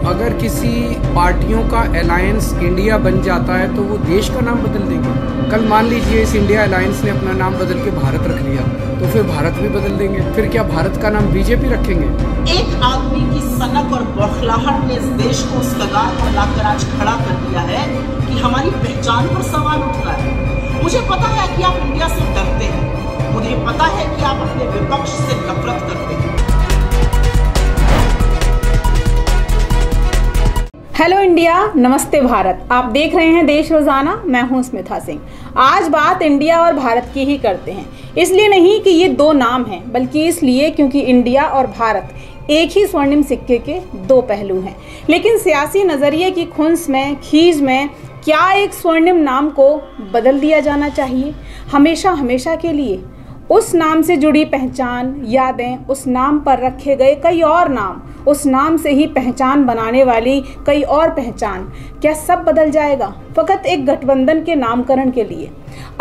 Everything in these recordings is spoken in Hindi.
अगर किसी पार्टियों का अलायंस इंडिया बन जाता है तो वो देश का नाम बदल देंगे। कल मान लीजिए इस इंडिया अलायंस ने अपना नाम बदल के भारत रख लिया तो फिर भारत भी बदल देंगे। फिर क्या भारत का नाम बीजेपी रखेंगे? एक आदमी की सनक और बौखलाहट ने इस देश को उस कगार पर लाकर आज खड़ा कर दिया है कि हमारी पहचान पर सवाल उठ रहा है। मुझे पता है कि आप इंडिया से डरते हैं, मुझे पता है कि आप अपने विपक्ष से नफरत करते हैं। हेलो इंडिया, नमस्ते भारत। आप देख रहे हैं देश रोजाना। मैं हूं स्मिता सिंह। आज बात इंडिया और भारत की ही करते हैं। इसलिए नहीं कि ये दो नाम हैं, बल्कि इसलिए क्योंकि इंडिया और भारत एक ही स्वर्णिम सिक्के के दो पहलू हैं। लेकिन सियासी नजरिए की खुंस में, खीज में क्या एक स्वर्णिम नाम को बदल दिया जाना चाहिए हमेशा हमेशा के लिए? उस नाम से जुड़ी पहचान, यादें, उस नाम पर रखे गए कई और नाम, उस नाम से ही पहचान बनाने वाली कई और पहचान, क्या सब बदल जाएगा फकत एक गठबंधन के नामकरण के लिए?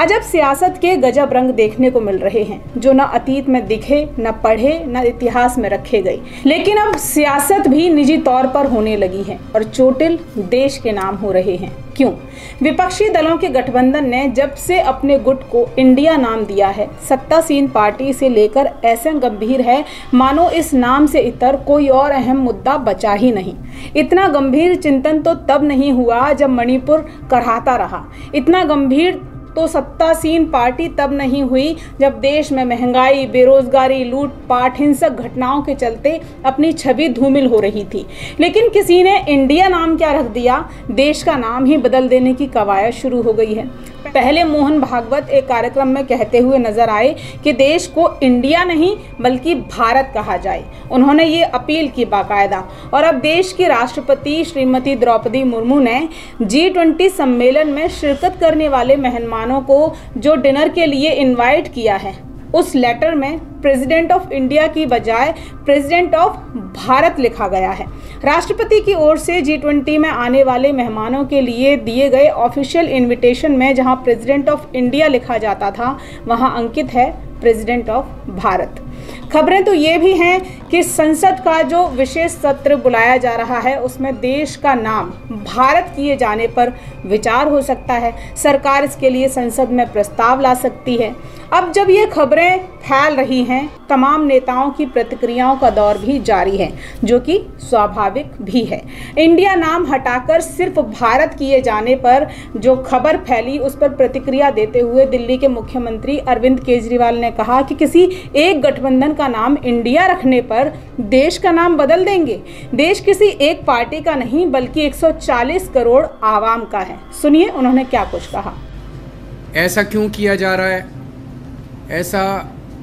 अजब सियासत के गजब रंग देखने को मिल रहे हैं, जो न अतीत में दिखे, न पढ़े, न इतिहास में रखे गए। लेकिन अब सियासत भी निजी तौर पर होने लगी है और चोटिल देश के नाम हो रहे हैं। क्यों? विपक्षी दलों के गठबंधन ने जब से अपने गुट को इंडिया नाम दिया है, सत्तासीन पार्टी से लेकर ऐसे गंभीर है मानो इस नाम से इतर कोई और अहम मुद्दा बचा ही नहीं। इतना गंभीर चिंतन तो तब नहीं हुआ जब मणिपुर कराहता रहा। इतना गंभीर तो सत्तासीन पार्टी तब नहीं हुई जब देश में महंगाई, बेरोजगारी, लूटपाट, हिंसक घटनाओं के चलते अपनी छवि धूमिल हो रही थी। लेकिन किसी ने इंडिया नाम क्या रख दिया, देश का नाम ही बदल देने की कवायद शुरू हो गई है। पहले मोहन भागवत एक कार्यक्रम में कहते हुए नजर आए कि देश को इंडिया नहीं बल्कि भारत कहा जाए। उन्होंने ये अपील की बाकायदा। और अब देश की राष्ट्रपति श्रीमती द्रौपदी मुर्मू ने G20 सम्मेलन में शिरकत करने वाले मेहमानों को जो डिनर के लिए इनवाइट किया है, उस लेटर में प्रेसिडेंट ऑफ इंडिया की बजाय प्रेसिडेंट ऑफ भारत लिखा गया है। राष्ट्रपति की ओर से G20 में आने वाले मेहमानों के लिए दिए गए ऑफिशियल इनविटेशन में जहां प्रेसिडेंट ऑफ इंडिया लिखा जाता था, वहां अंकित है प्रेसिडेंट ऑफ भारत। खबरें तो ये भी हैं कि संसद का जो विशेष सत्र बुलाया जा रहा है, उसमें देश का नाम भारत किए जाने पर विचार हो सकता है। सरकार इसके लिए संसद में प्रस्ताव ला सकती है। अब जब ये खबरें फैल रही हैं, तमाम नेताओं की प्रतिक्रियाओं का दौर भी जारी है, जो कि स्वाभाविक भी है। इंडिया नाम हटाकर सिर्फ भारत किए जाने पर जो खबर फैली, उस पर प्रतिक्रिया देते हुए दिल्ली के मुख्यमंत्री अरविंद केजरीवाल ने कहा कि किसी एक गठबंधन का नाम इंडिया रखने पर देश का नाम बदल देंगे। देश किसी एक पार्टी का नहीं बल्कि 140 करोड़ आवाम का है। सुनिए उन्होंने क्या कुछ कहा। ऐसा क्यों किया जा रहा है? ऐसा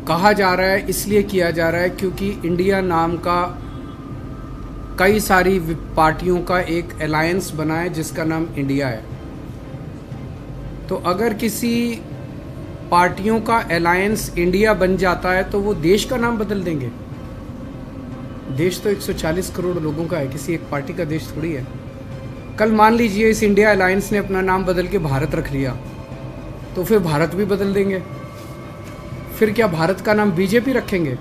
कहा जा रहा है, इसलिए किया जा रहा है क्योंकि इंडिया नाम का कई सारी पार्टियों का एक अलायंस बना है जिसका नाम इंडिया है। तो अगर किसी पार्टियों का अलायंस इंडिया बन जाता है तो वो देश का नाम बदल देंगे। देश तो 140 करोड़ लोगों का है, किसी एक पार्टी का देश थोड़ी है। कल मान लीजिए इस इंडिया अलायंस ने अपना नाम बदल के भारत रख लिया तो फिर भारत भी बदल देंगे। फिर क्या भारत का नाम बीजेपी रखेंगे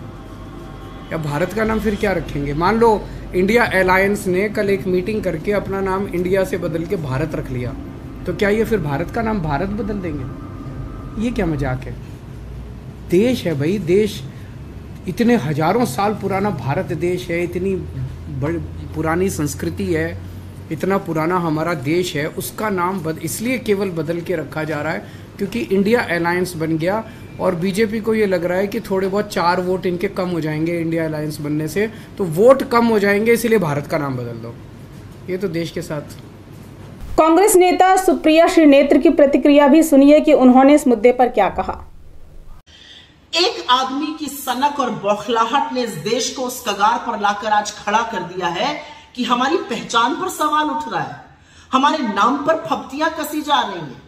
या भारत का नाम फिर क्या रखेंगे? मान लो इंडिया अलायंस ने कल एक मीटिंग करके अपना नाम इंडिया से बदल के भारत रख लिया, तो क्या ये फिर भारत का नाम भारत बदल देंगे? ये क्या मजाक है? देश है भाई, देश इतने हजारों साल पुराना भारत देश है, इतनी बड़ी पुरानी संस्कृति है, इतना पुराना हमारा देश है। उसका नाम इसलिए केवल बदल के रखा जा रहा है क्योंकि इंडिया अलायंस बन गया और बीजेपी को ये लग रहा है कि थोड़े बहुत 4 वोट इनके कम हो जाएंगे इंडिया अलायंस बनने से, तो वोट कम हो जाएंगे, इसलिए भारत का नाम बदल दो। ये तो देश के साथ। कांग्रेस नेता सुप्रिया श्रीनेत्र की प्रतिक्रिया भी सुनिए कि उन्होंने इस मुद्दे पर क्या कहा। एक आदमी की सनक और बौखलाहट ने इस देश को उस कगार पर लाकर आज खड़ा कर दिया है कि हमारी पहचान पर सवाल उठ रहा है, हमारे नाम पर फप्तियां कसी जा रही हैं,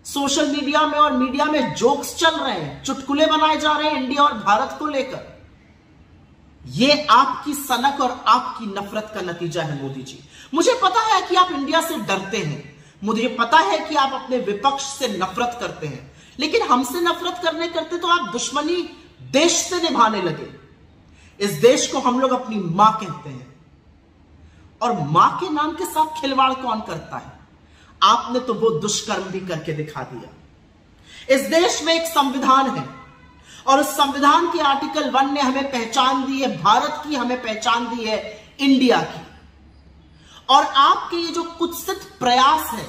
सोशल मीडिया में और मीडिया में जोक्स चल रहे हैं, चुटकुले बनाए जा रहे हैं इंडिया और भारत को लेकर। यह आपकी सनक और आपकी नफरत का नतीजा है मोदी जी। मुझे पता है कि आप इंडिया से डरते हैं, मुझे पता है कि आप अपने विपक्ष से नफरत करते हैं, लेकिन हमसे नफरत करते तो आप दुश्मनी देश से निभाने लगे। इस देश को हम लोग अपनी मां कहते हैं और मां के नाम के साथ खिलवाड़ कौन करता है? आपने तो वो दुष्कर्म भी करके दिखा दिया। इस देश में एक संविधान है और उस संविधान के आर्टिकल 1 ने हमें पहचान दी है भारत की, हमें पहचान दी है इंडिया की। और आपके ये जो कुत्सित प्रयास है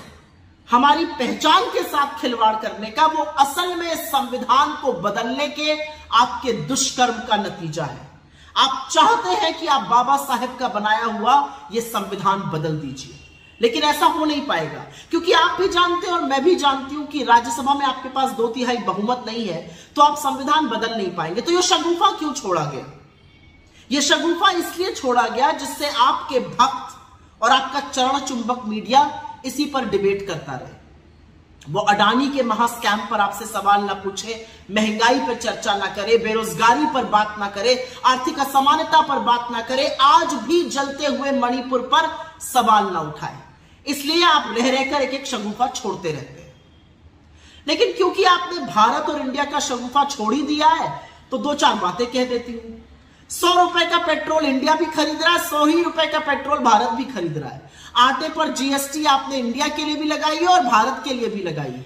हमारी पहचान के साथ खिलवाड़ करने का, वो असल में संविधान को बदलने के आपके दुष्कर्म का नतीजा है। आप चाहते हैं कि आप बाबा साहेब का बनाया हुआ ये संविधान बदल दीजिए, लेकिन ऐसा हो नहीं पाएगा, क्योंकि आप भी जानते हैं और मैं भी जानती हूं कि राज्यसभा में आपके पास 2/3 बहुमत नहीं है, तो आप संविधान बदल नहीं पाएंगे। तो ये शगुफा क्यों छोड़ा गया? ये शगुफा इसलिए छोड़ा गया जिससे आपके भक्त और आपका चरण चुंबक मीडिया इसी पर डिबेट करता रहे। वो अडानी के महास्कैम पर आपसे सवाल ना पूछे, महंगाई पर चर्चा ना करे, बेरोजगारी पर बात ना करे, आर्थिक असमानता पर बात ना करे, आज भी जलते हुए मणिपुर पर सवाल ना उठाए। इसलिए आप रह रहकर एक एक शगुफा छोड़ते रहते हैं। लेकिन क्योंकि आपने भारत और इंडिया का शगुफा छोड़ ही दिया है, तो 2-4 बातें कह देती हूं। 100 रुपए का पेट्रोल इंडिया भी खरीद रहा है, 100 ही रुपए का पेट्रोल भारत भी खरीद रहा है। आटे पर जीएसटी आपने इंडिया के लिए भी लगाई है और भारत के लिए भी लगाई है।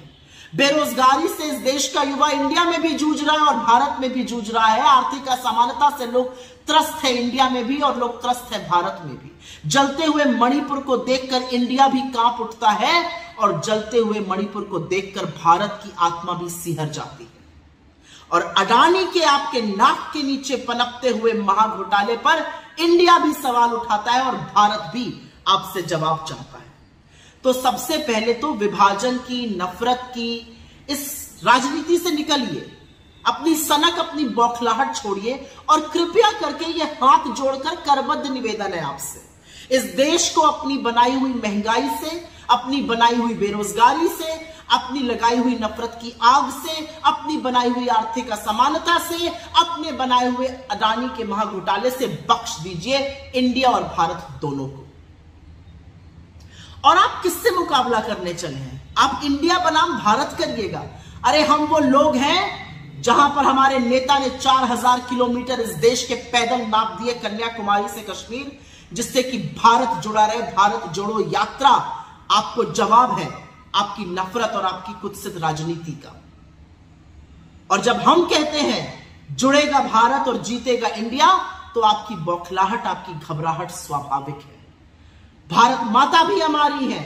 बेरोजगारी से इस देश का युवा इंडिया में भी जूझ रहा है और भारत में भी जूझ रहा है। आर्थिक असमानता से लोग त्रस्त है इंडिया में भी और लोग त्रस्त है भारत में भी। जलते हुए मणिपुर को देखकर इंडिया भी कांप उठता है और जलते हुए मणिपुर को देखकर भारत की आत्मा भी सिहर जाती है। और अडानी के आपके नाक के नीचे पनपते हुए महाघोटाले पर इंडिया भी सवाल उठाता है और भारत भी आपसे जवाब चाहता है। तो सबसे पहले तो विभाजन की, नफरत की इस राजनीति से निकलिए, अपनी सनक, अपनी बौखलाहट छोड़िए और कृपया करके ये हाथ जोड़कर करबद्ध निवेदन है आपसे, इस देश को अपनी बनाई हुई महंगाई से, अपनी बनाई हुई बेरोजगारी से, अपनी लगाई हुई नफरत की आग से, अपनी बनाई हुई आर्थिक असमानता से, अपने बनाए हुए अडानी के महाघोटाले से बख्श दीजिए इंडिया और भारत दोनों को। और आप किससे मुकाबला करने चले हैं? आप इंडिया बनाम भारत करिएगा। अरे हम वो लोग हैं जहां पर हमारे नेता ने 4000 किलोमीटर इस देश के पैदल नाप दिए कन्याकुमारी से कश्मीर, जिससे कि भारत जुड़ा रहे। भारत जोड़ो यात्रा आपको जवाब है आपकी नफरत और आपकी कुत्सित राजनीति का। और जब हम कहते हैं जुड़ेगा भारत और जीतेगा इंडिया, तो आपकी बौखलाहट, आपकी घबराहट स्वाभाविक है। भारत माता भी हमारी है,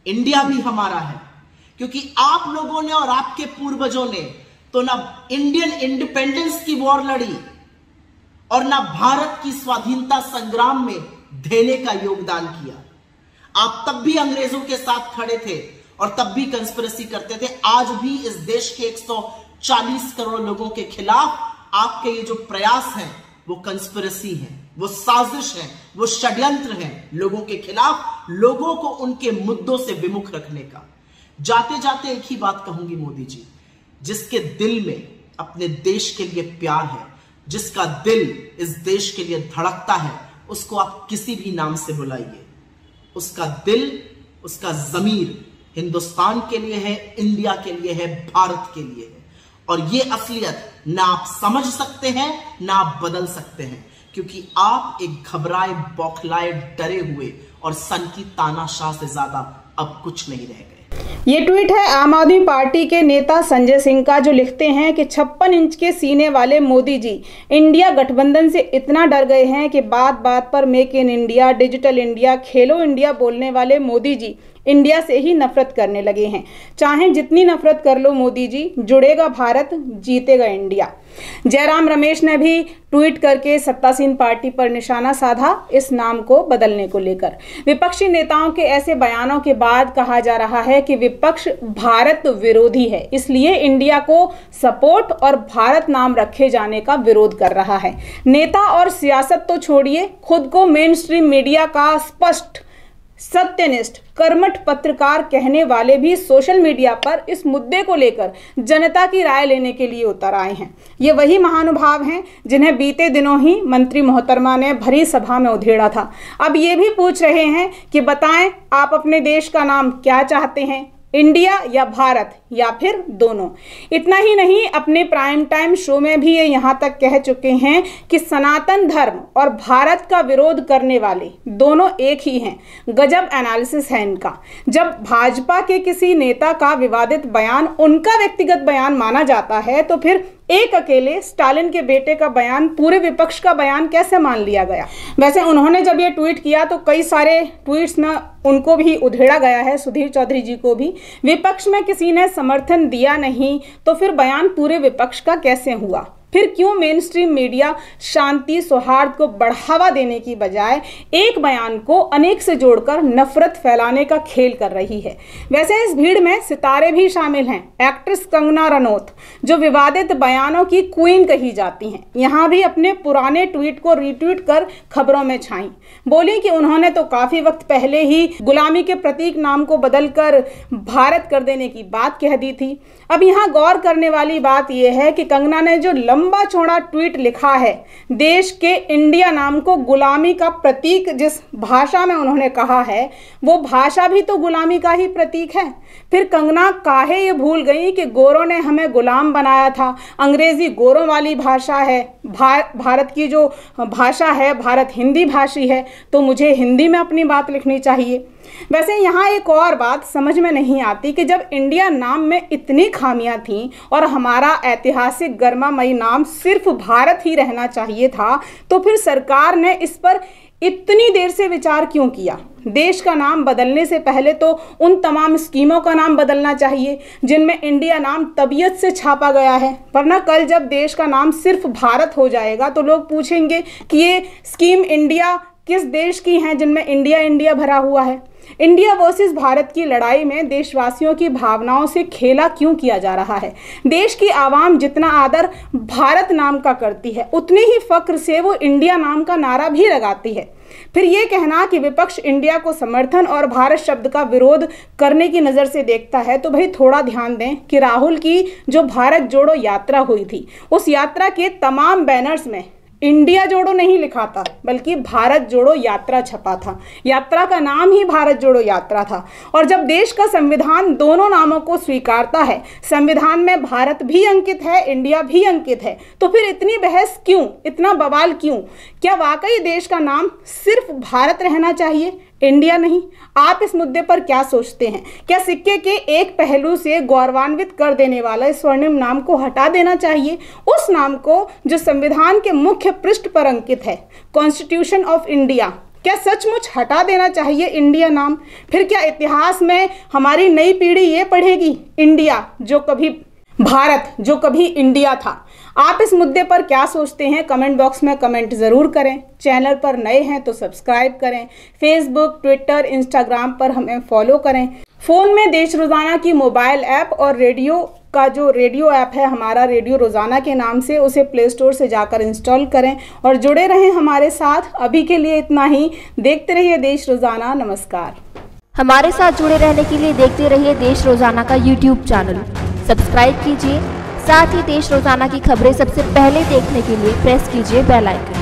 इंडिया भी हमारा है, क्योंकि आप लोगों ने और आपके पूर्वजों ने तो ना इंडियन इंडिपेंडेंस की वॉर लड़ी और ना भारत की स्वाधीनता संग्राम में धेले का योगदान किया। आप तब भी अंग्रेजों के साथ खड़े थे और तब भी कंस्पिरेसी करते थे। आज भी इस देश के 140 करोड़ लोगों के खिलाफ आपके ये जो प्रयास हैं वो कंस्पिरेसी है, वो साजिश है, वो षड्यंत्र है लोगों के खिलाफ, लोगों को उनके मुद्दों से विमुख रखने का। जाते जाते एक ही बात कहूंगी मोदी जी, जिसके दिल में अपने देश के लिए प्यार है, जिसका दिल इस देश के लिए धड़कता है, उसको आप किसी भी नाम से बुलाइए, उसका दिल, उसका ज़मीर हिंदुस्तान के लिए है, इंडिया के लिए है, भारत के लिए है। और ये असलियत ना आप समझ सकते हैं ना आप बदल सकते हैं, क्योंकि आप एक घबराए, बौखलाए, डरे हुए और सन की तानाशाह से ज्यादा अब कुछ नहीं रह गए। ये ट्वीट है आम आदमी पार्टी के नेता संजय सिंह का, जो लिखते हैं कि 56 इंच के सीने वाले मोदी जी इंडिया गठबंधन से इतना डर गए हैं कि बात बात पर make in India, digital India, Khelo India बोलने वाले मोदी जी इंडिया से ही नफरत करने लगे हैं। चाहे जितनी नफरत कर लो मोदी जी, जुड़ेगा भारत, जीतेगा इंडिया। जयराम रमेश ने भी ट्वीट करके सत्तासीन पार्टी पर निशाना साधा इस नाम को बदलने को लेकर। विपक्षी नेताओं के ऐसे बयानों के बाद कहा जा रहा है कि विपक्ष भारत विरोधी है, इसलिए इंडिया को सपोर्ट और भारत नाम रखे जाने का विरोध कर रहा है। नेता और सियासत तो छोड़िए, खुद को मेन स्ट्रीम मीडिया का स्पष्ट, सत्यनिष्ठ, कर्मठ पत्रकार कहने वाले भी सोशल मीडिया पर इस मुद्दे को लेकर जनता की राय लेने के लिए उतर आए हैं। ये वही महानुभाव हैं जिन्हें बीते दिनों ही मंत्री मोहतरमा ने भरी सभा में उधेड़ा था। अब ये भी पूछ रहे हैं कि बताएं आप अपने देश का नाम क्या चाहते हैं, इंडिया या भारत या फिर दोनों। इतना ही नहीं, अपने प्राइम टाइम शो में भी ये यहाँ तक कह चुके हैं कि सनातन धर्म और भारत का विरोध करने वाले दोनों एक ही हैं। गजब एनालिसिस है इनका। जब भाजपा के किसी नेता का विवादित बयान उनका व्यक्तिगत बयान माना जाता है तो फिर एक अकेले स्टालिन के बेटे का बयान पूरे विपक्ष का बयान कैसे मान लिया गया। वैसे उन्होंने जब ये ट्वीट किया तो कई सारे ट्वीट्स में उनको भी उधेड़ा गया है, सुधीर चौधरी जी को भी। विपक्ष में किसी ने समर्थन दिया नहीं तो फिर बयान पूरे विपक्ष का कैसे हुआ। फिर क्यों मेन स्ट्रीम मीडिया शांति सौहार्द को बढ़ावा देने की बजाय एक बयान को अनेक से जोड़कर नफरत फैलाने का खेल कर रही है। वैसे इस भीड़ में सितारे भी शामिल हैं। एक्ट्रेस कंगना रनौत, जो विवादित बयानों की क्वीन कही जाती हैं, यहाँ भी अपने पुराने ट्वीट को रीट्वीट कर खबरों में छाई। बोली कि उन्होंने तो काफी वक्त पहले ही गुलामी के प्रतीक नाम को बदलकर भारत कर देने की बात कह दी थी। अब यहाँ गौर करने वाली बात यह है कि कंगना ने जो लंबा चौड़ा ट्वीट लिखा है, देश के इंडिया नाम को गुलामी का प्रतीक जिस भाषा में उन्होंने कहा है, वो भाषा भी तो गुलामी का ही प्रतीक है। फिर कंगना काहे ये भूल गई कि गोरों ने हमें गुलाम बनाया था, अंग्रेजी गोरों वाली भाषा है, भारत की जो भाषा है, भारत हिंदी भाषी है, तो मुझे हिंदी में अपनी बात लिखनी चाहिए। वैसे यहाँ एक और बात समझ में नहीं आती कि जब इंडिया नाम में इतनी खामियां थीं और हमारा ऐतिहासिक गर्मामयी नाम सिर्फ भारत ही रहना चाहिए था, तो फिर सरकार ने इस पर इतनी देर से विचार क्यों किया। देश का नाम बदलने से पहले तो उन तमाम स्कीमों का नाम बदलना चाहिए जिनमें इंडिया नाम तबीयत से छापा गया है, वरना कल जब देश का नाम सिर्फ भारत हो जाएगा तो लोग पूछेंगे कि ये स्कीम इंडिया किस देश की हैं जिनमें इंडिया इंडिया भरा हुआ है। इंडिया वर्सेस भारत की लड़ाई में देशवासियों की भावनाओं से खेला क्यों किया जा रहा है। देश की आवाम जितना आदर भारत नाम का करती है, उतने ही फक्र से वो इंडिया नाम का नारा भी लगाती है। फिर ये कहना कि विपक्ष इंडिया को समर्थन और भारत शब्द का विरोध करने की नज़र से देखता है, तो भाई थोड़ा ध्यान दें कि राहुल की जो भारत जोड़ो यात्रा हुई थी, उस यात्रा के तमाम बैनर्स में इंडिया जोड़ो नहीं लिखा था, बल्कि भारत जोड़ो यात्रा छपा था। यात्रा का नाम ही भारत जोड़ो यात्रा था। और जब देश का संविधान दोनों नामों को स्वीकारता है, संविधान में भारत भी अंकित है, इंडिया भी अंकित है, तो फिर इतनी बहस क्यों, इतना बवाल क्यों? क्या वाकई देश का नाम सिर्फ भारत रहना चाहिए, इंडिया नहीं? आप इस मुद्दे पर क्या सोचते हैं? क्या सिक्के के एक पहलू से गौरवान्वित कर देने वाला इस स्वर्णिम नाम को हटा देना चाहिए, उस नाम को जो संविधान के मुख्य पृष्ठ पर अंकित है, कॉन्स्टिट्यूशन ऑफ इंडिया? क्या सचमुच हटा देना चाहिए इंडिया नाम? फिर क्या इतिहास में हमारी नई पीढ़ी ये पढ़ेगी, इंडिया जो कभी भारत जो कभी इंडिया था? आप इस मुद्दे पर क्या सोचते हैं? कमेंट बॉक्स में कमेंट ज़रूर करें। चैनल पर नए हैं तो सब्सक्राइब करें। फेसबुक, ट्विटर, इंस्टाग्राम पर हमें फॉलो करें। फ़ोन में देश रोज़ाना की मोबाइल ऐप और रेडियो का जो रेडियो ऐप है हमारा, रेडियो रोज़ाना के नाम से, उसे प्ले स्टोर से जाकर इंस्टॉल करें और जुड़े रहें हमारे साथ। अभी के लिए इतना ही। देखते रहिए देश रोज़ाना। नमस्कार। हमारे साथ जुड़े रहने के लिए देखते रहिए देश रोज़ाना का यूट्यूब चैनल सब्सक्राइब कीजिए। साथ ही देश रोज़ाना की खबरें सबसे पहले देखने के लिए प्रेस कीजिए बेल आइकन।